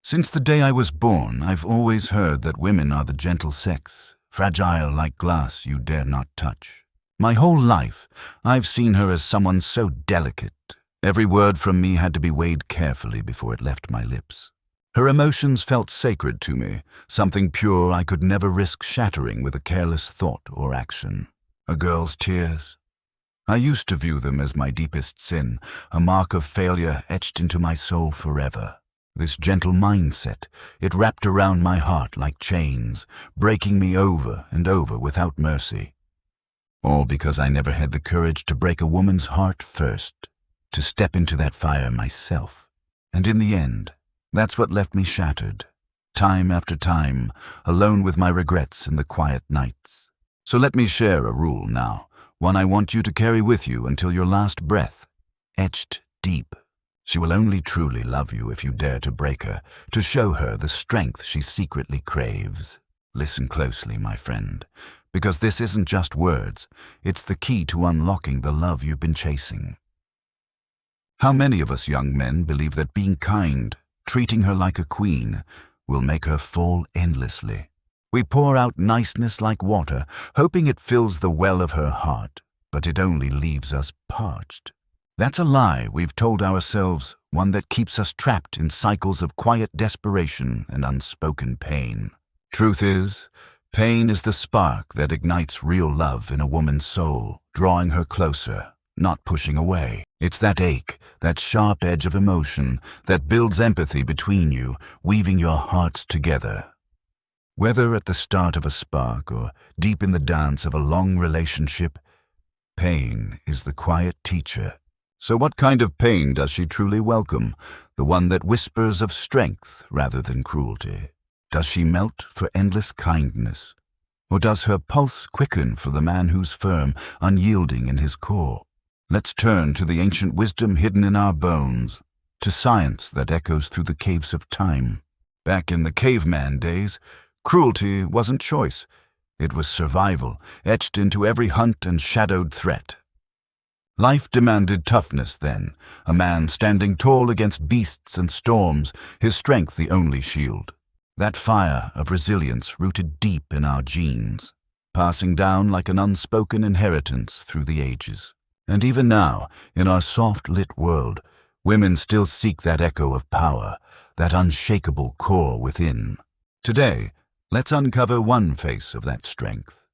Since the day I was born, I've always heard that women are the gentle sex, fragile like glass you dare not touch. My whole life, I've seen her as someone so delicate. Every word from me had to be weighed carefully before it left my lips. Her emotions felt sacred to me, something pure I could never risk shattering with a careless thought or action. A girl's tears? I used to view them as my deepest sin, a mark of failure etched into my soul forever. This gentle mindset, it wrapped around my heart like chains, breaking me over and over without mercy. All because I never had the courage to break a woman's heart first, to step into that fire myself. And in the end, that's what left me shattered, time after time, alone with my regrets in the quiet nights. So let me share a rule now, one I want you to carry with you until your last breath, etched deep. She will only truly love you if you dare to break her, to show her the strength she secretly craves. Listen closely, my friend, because this isn't just words, it's the key to unlocking the love you've been chasing. How many of us young men believe that being kind, treating her like a queen, will make her fall endlessly? We pour out niceness like water, hoping it fills the well of her heart, but it only leaves us parched. That's a lie we've told ourselves, one that keeps us trapped in cycles of quiet desperation and unspoken pain. Truth is, pain is the spark that ignites real love in a woman's soul, drawing her closer, not pushing away. It's that ache, that sharp edge of emotion that builds empathy between you, weaving your hearts together. Whether at the start of a spark or deep in the dance of a long relationship, pain is the quiet teacher. So what kind of pain does she truly welcome? The one that whispers of strength rather than cruelty? Does she melt for endless kindness? Or does her pulse quicken for the man who's firm, unyielding in his core? Let's turn to the ancient wisdom hidden in our bones, to science that echoes through the caves of time. Back in the caveman days, cruelty wasn't choice. It was survival, etched into every hunt and shadowed threat. Life demanded toughness then, a man standing tall against beasts and storms, his strength the only shield. That fire of resilience rooted deep in our genes, passing down like an unspoken inheritance through the ages. And even now, in our soft-lit world, women still seek that echo of power, that unshakable core within. Today, let's uncover one face of that strength.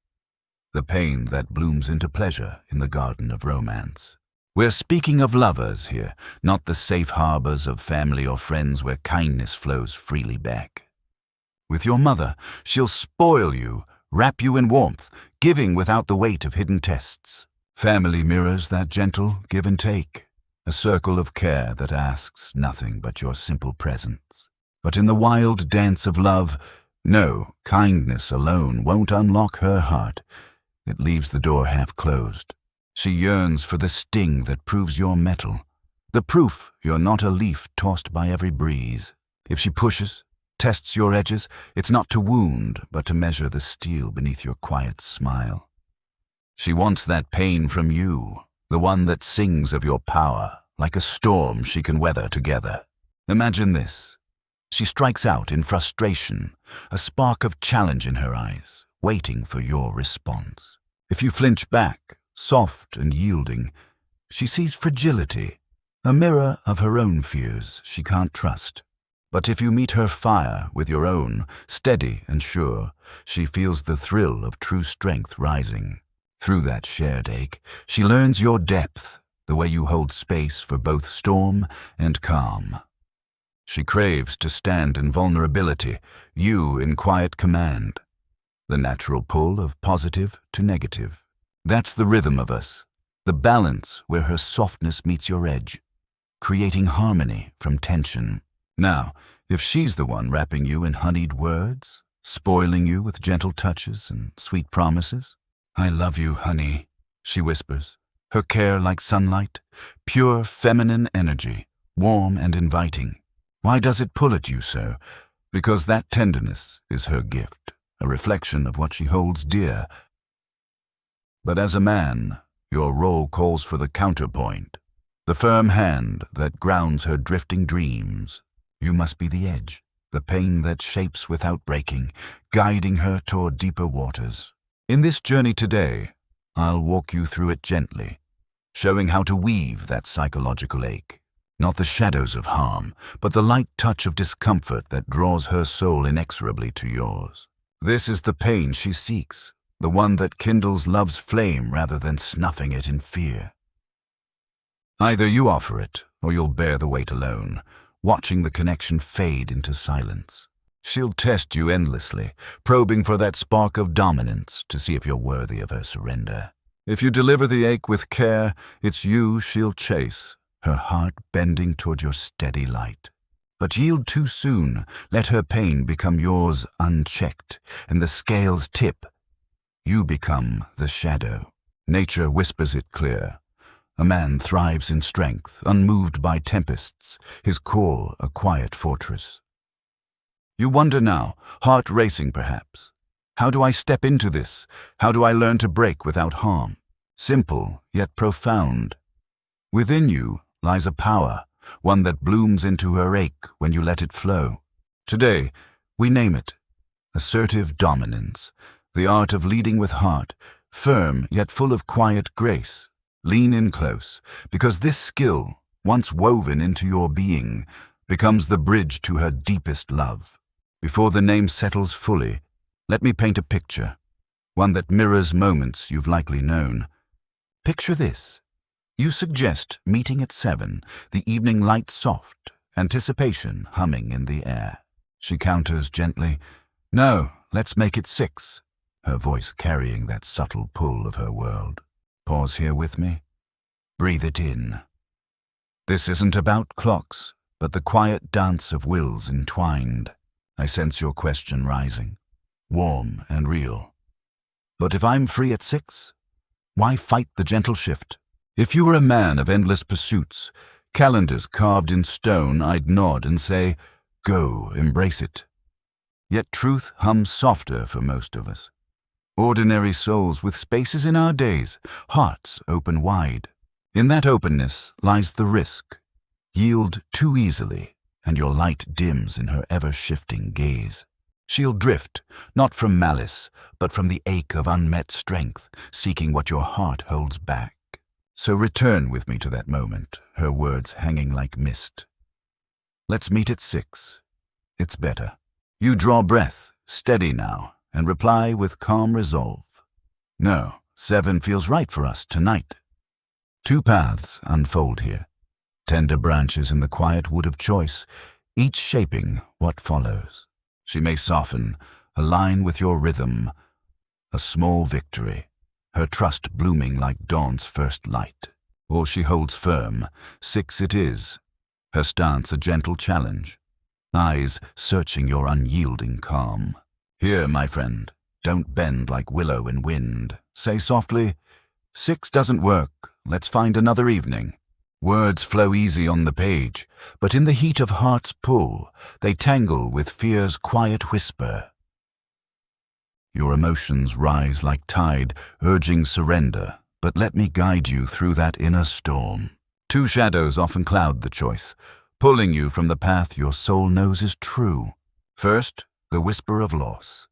The pain that blooms into pleasure in the garden of romance. We're speaking of lovers here, not the safe harbors of family or friends where kindness flows freely back. With your mother, she'll spoil you, wrap you in warmth, giving without the weight of hidden tests. Family mirrors that gentle give and take, a circle of care that asks nothing but your simple presence. But in the wild dance of love, no, kindness alone won't unlock her heart. It leaves the door half closed. She yearns for the sting that proves your mettle, the proof you're not a leaf tossed by every breeze. If she pushes, tests your edges, it's not to wound, but to measure the steel beneath your quiet smile. She wants that pain from you, the one that sings of your power, like a storm she can weather together. Imagine this. She strikes out in frustration, a spark of challenge in her eyes, waiting for your response. If you flinch back, soft and yielding, she sees fragility, a mirror of her own fears she can't trust. But if you meet her fire with your own, steady and sure, she feels the thrill of true strength rising. Through that shared ache, she learns your depth, the way you hold space for both storm and calm. She craves to stand in vulnerability, you in quiet command. The natural pull of positive to negative. That's the rhythm of us, the balance where her softness meets your edge, creating harmony from tension. Now, if she's the one wrapping you in honeyed words, spoiling you with gentle touches and sweet promises, "I love you, honey," she whispers, her care like sunlight, pure feminine energy, warm and inviting. Why does it pull at you so? Because that tenderness is her gift, a reflection of what she holds dear. But as a man, your role calls for the counterpoint, the firm hand that grounds her drifting dreams. You must be the edge, the pain that shapes without breaking, guiding her toward deeper waters. In this journey today, I'll walk you through it gently, showing how to weave that psychological ache. Not the shadows of harm, but the light touch of discomfort that draws her soul inexorably to yours. This is the pain she seeks, the one that kindles love's flame rather than snuffing it in fear. Either you offer it, or you'll bear the weight alone, watching the connection fade into silence. She'll test you endlessly, probing for that spark of dominance to see if you're worthy of her surrender. If you deliver the ache with care, it's you she'll chase, her heart bending toward your steady light. But yield too soon, let her pain become yours unchecked, and the scales tip. You become the shadow. Nature whispers it clear. A man thrives in strength, unmoved by tempests, his core a quiet fortress. You wonder now, heart racing perhaps. How do I step into this? How do I learn to break without harm? Simple, yet profound. Within you lies a power, one that blooms into her ache when you let it flow. Today, we name it assertive dominance, the art of leading with heart, firm yet full of quiet grace. Lean in close, because this skill, once woven into your being, becomes the bridge to her deepest love. Before the name settles fully, let me paint a picture, one that mirrors moments you've likely known. Picture this. You suggest meeting at 7, the evening light soft, anticipation humming in the air. She counters gently, "No, let's make it 6, her voice carrying that subtle pull of her world. Pause here with me. Breathe it in. This isn't about clocks, but the quiet dance of wills entwined. I sense your question rising, warm and real. But if I'm free at 6, why fight the gentle shift? If you were a man of endless pursuits, calendars carved in stone, I'd nod and say, go, embrace it. Yet truth hums softer for most of us. Ordinary souls with spaces in our days, hearts open wide. In that openness lies the risk. Yield too easily, and your light dims in her ever-shifting gaze. She'll drift, not from malice, but from the ache of unmet strength, seeking what your heart holds back. So return with me to that moment, her words hanging like mist. Let's meet at 6. It's better. You draw breath, steady now, and reply with calm resolve. No, 7 feels right for us tonight. 2 paths unfold here, tender branches in the quiet wood of choice, each shaping what follows. She may soften, align with your rhythm, a small victory, her trust blooming like dawn's first light. Or she holds firm, 6 it is, her stance a gentle challenge, eyes searching your unyielding calm. Here, my friend, don't bend like willow in wind. Say softly, 6 doesn't work, let's find another evening. Words flow easy on the page, but in the heat of heart's pull, they tangle with fear's quiet whisper. Your emotions rise like tide, urging surrender, but let me guide you through that inner storm. 2 shadows often cloud the choice, pulling you from the path your soul knows is true. First, the whisper of loss.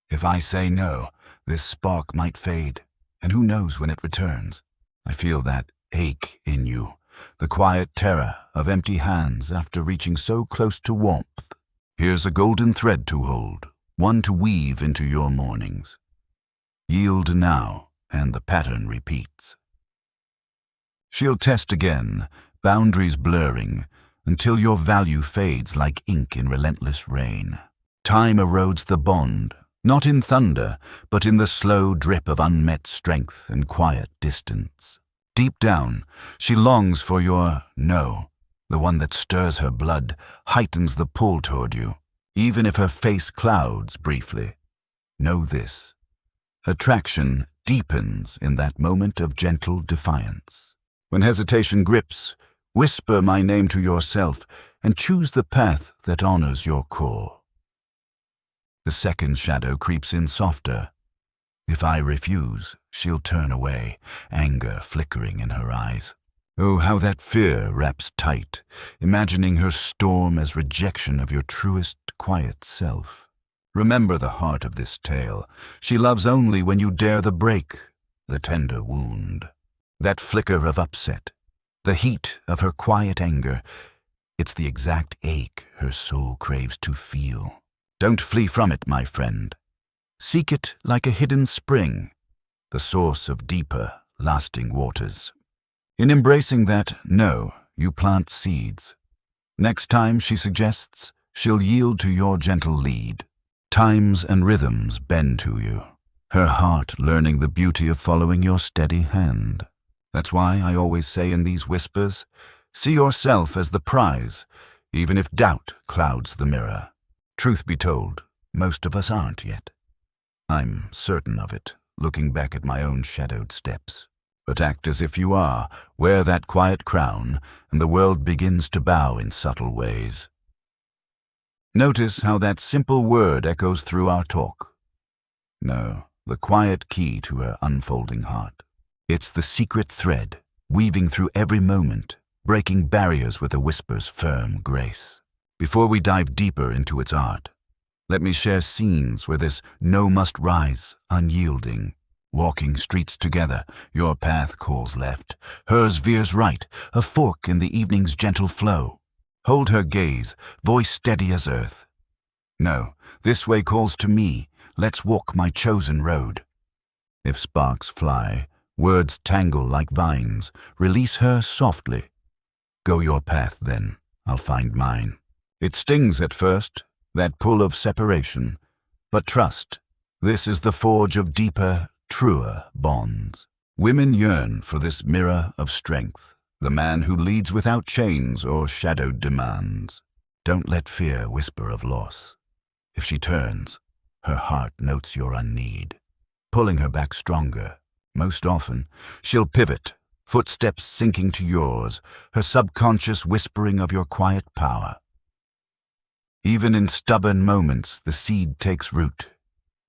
If I say no, this spark might fade, and who knows when it returns. I feel that ache in you, the quiet terror of empty hands after reaching so close to warmth. Here's a golden thread to hold, one to weave into your mornings. Yield now, and the pattern repeats. She'll test again, boundaries blurring, until your value fades like ink in relentless rain. Time erodes the bond, not in thunder, but in the slow drip of unmet strength and quiet distance. Deep down, she longs for your no, the one that stirs her blood, heightens the pull toward you, even if her face clouds briefly. Know this: attraction deepens in that moment of gentle defiance. When hesitation grips, whisper my name to yourself and choose the path that honors your core. The second shadow creeps in softer. If I refuse, she'll turn away, anger flickering in her eyes. Oh, how that fear wraps tight, imagining her storm as rejection of your truest, quiet self. Remember the heart of this tale. She loves only when you dare the break, the tender wound. That flicker of upset, the heat of her quiet anger, it's the exact ache her soul craves to feel. Don't flee from it, my friend. Seek it like a hidden spring, the source of deeper, lasting waters. In embracing that no, you plant seeds. Next time, she suggests, she'll yield to your gentle lead. Times and rhythms bend to you, her heart learning the beauty of following your steady hand. That's why I always say in these whispers, see yourself as the prize, even if doubt clouds the mirror. Truth be told, most of us aren't yet. I'm certain of it, looking back at my own shadowed steps. But act as if you are, wear that quiet crown, and the world begins to bow in subtle ways. Notice how that simple word echoes through our talk. No, the quiet key to her unfolding heart. It's the secret thread, weaving through every moment, breaking barriers with a whisper's firm grace. Before we dive deeper into its art, let me share scenes where this no must rise, unyielding. Walking streets together, your path calls left, hers veers right, a fork in the evening's gentle flow. Hold her gaze, voice steady as earth. No, this way calls to me, let's walk my chosen road. If sparks fly, words tangle like vines, release her softly. Go your path then, I'll find mine. It stings at first, that pull of separation, but trust, this is the forge of deeper, truer bonds. Women yearn for this mirror of strength, the man who leads without chains or shadowed demands. Don't let fear whisper of loss. If she turns, her heart notes your unneed, pulling her back stronger. Most often, she'll pivot, footsteps sinking to yours, her subconscious whispering of your quiet power. Even in stubborn moments, the seed takes root.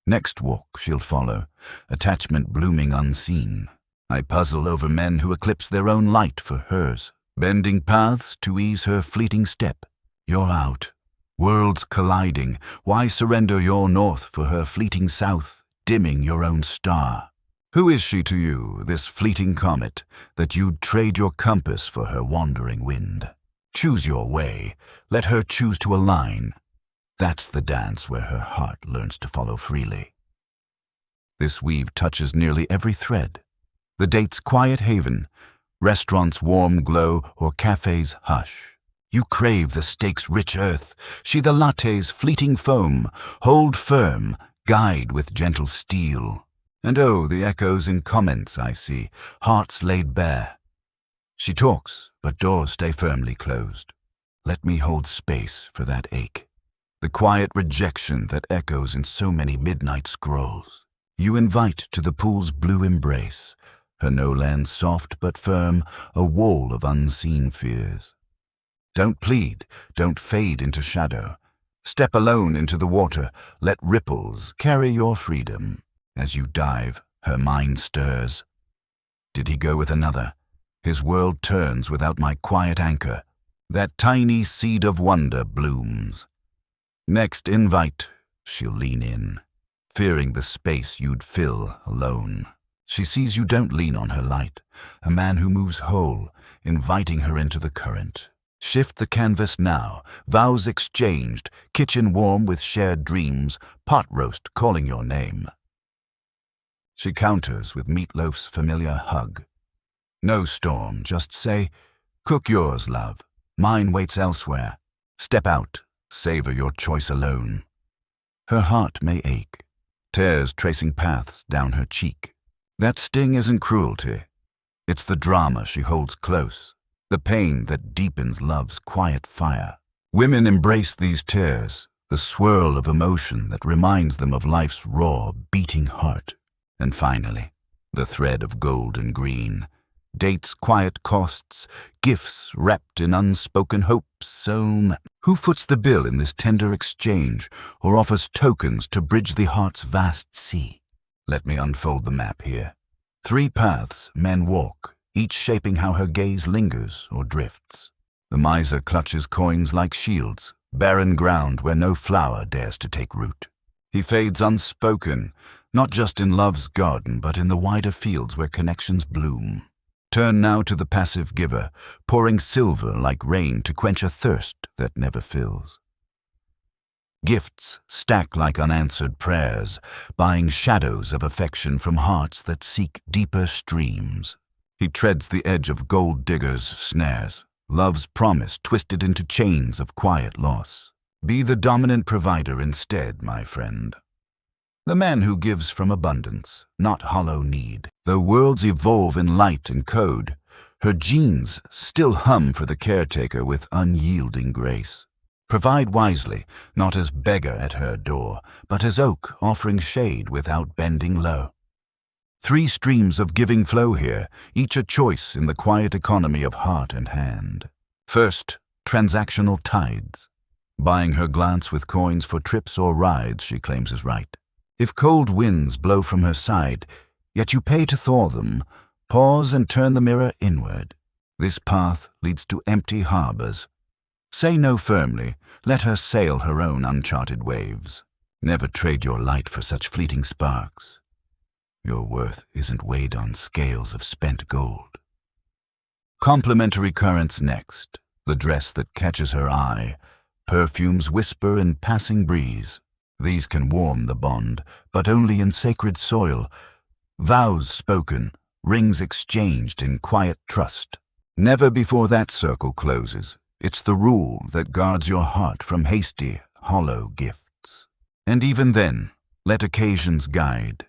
Next walk she'll follow, attachment blooming unseen. I puzzle over men who eclipse their own light for hers, bending paths to ease her fleeting step. You're out, worlds colliding, why surrender your north for her fleeting south, dimming your own star? Who is she to you, this fleeting comet, that you'd trade your compass for her wandering wind? Choose your way, let her choose to align. That's the dance where her heart learns to follow freely. This weave touches nearly every thread. The date's quiet haven, restaurant's warm glow, or cafe's hush. You crave the steak's rich earth, she the latte's fleeting foam. Hold firm, guide with gentle steel. And oh, the echoes in comments I see, hearts laid bare. She talks, but doors stay firmly closed. Let me hold space for that ache. The quiet rejection that echoes in so many midnight scrolls. You invite to the pool's blue embrace, her no land soft but firm, a wall of unseen fears. Don't plead, don't fade into shadow. Step alone into the water, let ripples carry your freedom. As you dive, her mind stirs. Did he go with another? His world turns without my quiet anchor. That tiny seed of wonder blooms. Next invite, she'll lean in, fearing the space you'd fill alone. She sees you don't lean on her light, a man who moves whole, inviting her into the current. Shift the canvas now, vows exchanged, kitchen warm with shared dreams, pot roast calling your name. She counters with meatloaf's familiar hug. No storm, just say, cook yours, love. Mine waits elsewhere. Step out, savor your choice alone. Her heart may ache, tears tracing paths down her cheek. That sting isn't cruelty. It's the drama she holds close, the pain that deepens love's quiet fire. Women embrace these tears, the swirl of emotion that reminds them of life's raw, beating heart. And finally, the thread of gold and green, dates' quiet costs, gifts wrapped in unspoken hopes. Who foots the bill in this tender exchange, or offers tokens to bridge the heart's vast sea? Let me unfold the map here. 3 paths men walk, each shaping how her gaze lingers or drifts. The miser clutches coins like shields, barren ground where no flower dares to take root. He fades unspoken, not just in love's garden, but in the wider fields where connections bloom. Turn now to the passive giver, pouring silver like rain to quench a thirst that never fills. Gifts stack like unanswered prayers, buying shadows of affection from hearts that seek deeper streams. He treads the edge of gold diggers' snares, love's promise twisted into chains of quiet loss. Be the dominant provider instead, my friend. The man who gives from abundance, not hollow need. Though worlds evolve in light and code, her genes still hum for the caretaker with unyielding grace. Provide wisely, not as beggar at her door, but as oak offering shade without bending low. 3 streams of giving flow here, each a choice in the quiet economy of heart and hand. First, transactional tides. Buying her glance with coins for trips or rides she claims is right. If cold winds blow from her side, yet you pay to thaw them, pause and turn the mirror inward. This path leads to empty harbors. Say no firmly, let her sail her own uncharted waves. Never trade your light for such fleeting sparks. Your worth isn't weighed on scales of spent gold. Complementary currents next, the dress that catches her eye, perfumes whisper in passing breeze. These can warm the bond, but only in sacred soil. Vows spoken, rings exchanged in quiet trust. Never before that circle closes. It's the rule that guards your heart from hasty, hollow gifts. And even then, let occasions guide.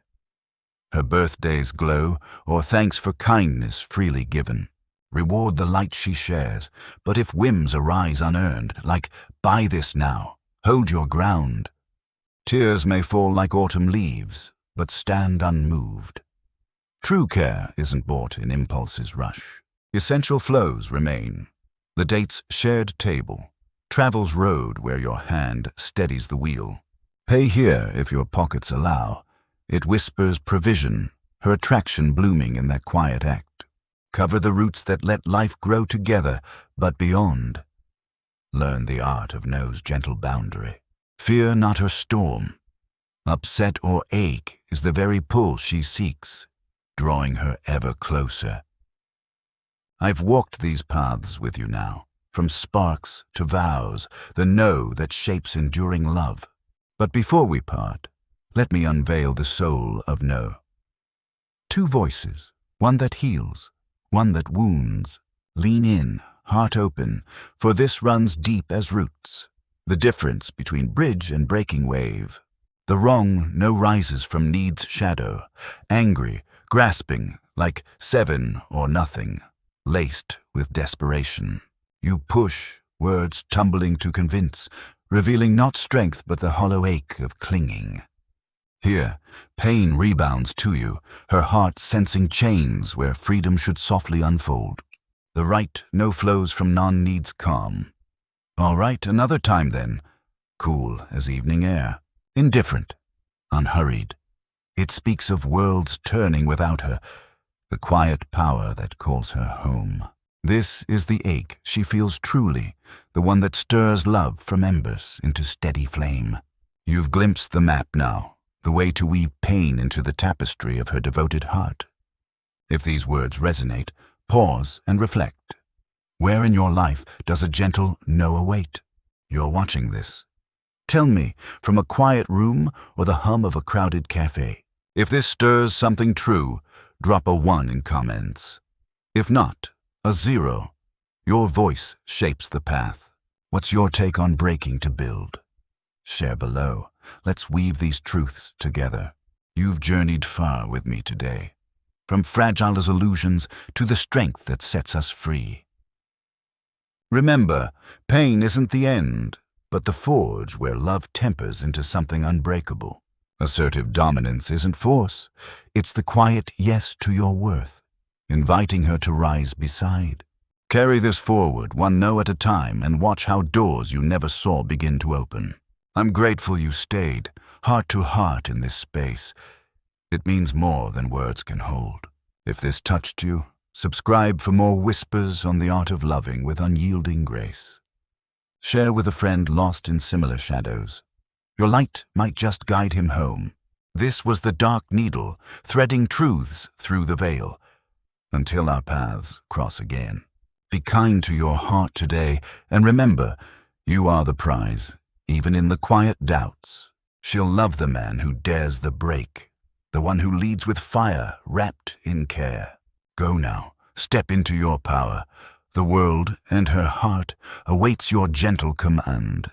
Her birthday's glow, or thanks for kindness freely given. Reward the light she shares, but if whims arise unearned, like, buy this now, hold your ground. Tears may fall like autumn leaves, but stand unmoved. True care isn't bought in impulse's rush. Essential flows remain. The date's shared table, travel's road where your hand steadies the wheel. Pay here if your pockets allow. It whispers provision, her attraction blooming in that quiet act. Cover the roots that let life grow together, but beyond. Learn the art of no's gentle boundary. Fear not her storm. Upset or ache is the very pull she seeks, drawing her ever closer. I've walked these paths with you now, from sparks to vows, the no that shapes enduring love. But before we part, let me unveil the soul of no. 2 voices, one that heals, one that wounds. Lean in, heart open, for this runs deep as roots. The difference between bridge and breaking wave. The wrong no rises from need's shadow, angry, grasping, like 7 or nothing, laced with desperation. You push, words tumbling to convince, revealing not strength but the hollow ache of clinging. Here, pain rebounds to you, her heart sensing chains where freedom should softly unfold. The right no flows from none needs calm. All right, another time then. Cool as evening air, indifferent, unhurried. It speaks of worlds turning without her, the quiet power that calls her home. This is the ache she feels truly, the one that stirs love from embers into steady flame. You've glimpsed the map now, the way to weave pain into the tapestry of her devoted heart. If these words resonate, pause and reflect. Where in your life does a gentle no await? You're watching this. Tell me, from a quiet room or the hum of a crowded cafe. If this stirs something true, drop a 1 in comments. If not, a 0. Your voice shapes the path. What's your take on breaking to build? Share below. Let's weave these truths together. You've journeyed far with me today, from fragile as illusions to the strength that sets us free. Remember, pain isn't the end, but the forge where love tempers into something unbreakable. Assertive dominance isn't force, it's the quiet yes to your worth, inviting her to rise beside. Carry this forward, one no at a time, and watch how doors you never saw begin to open. I'm grateful you stayed, heart to heart in this space. It means more than words can hold. If this touched you, Subscribe for more whispers on the art of loving with unyielding grace. Share with a friend lost in similar shadows. Your light might just guide him home. This was the dark needle, threading truths through the veil. Until our paths cross again. Be kind to your heart today, and remember, you are the prize, even in the quiet doubts. She'll love the man who dares the break, the one who leads with fire wrapped in care. Go now, step into your power. The world and her heart awaits your gentle command.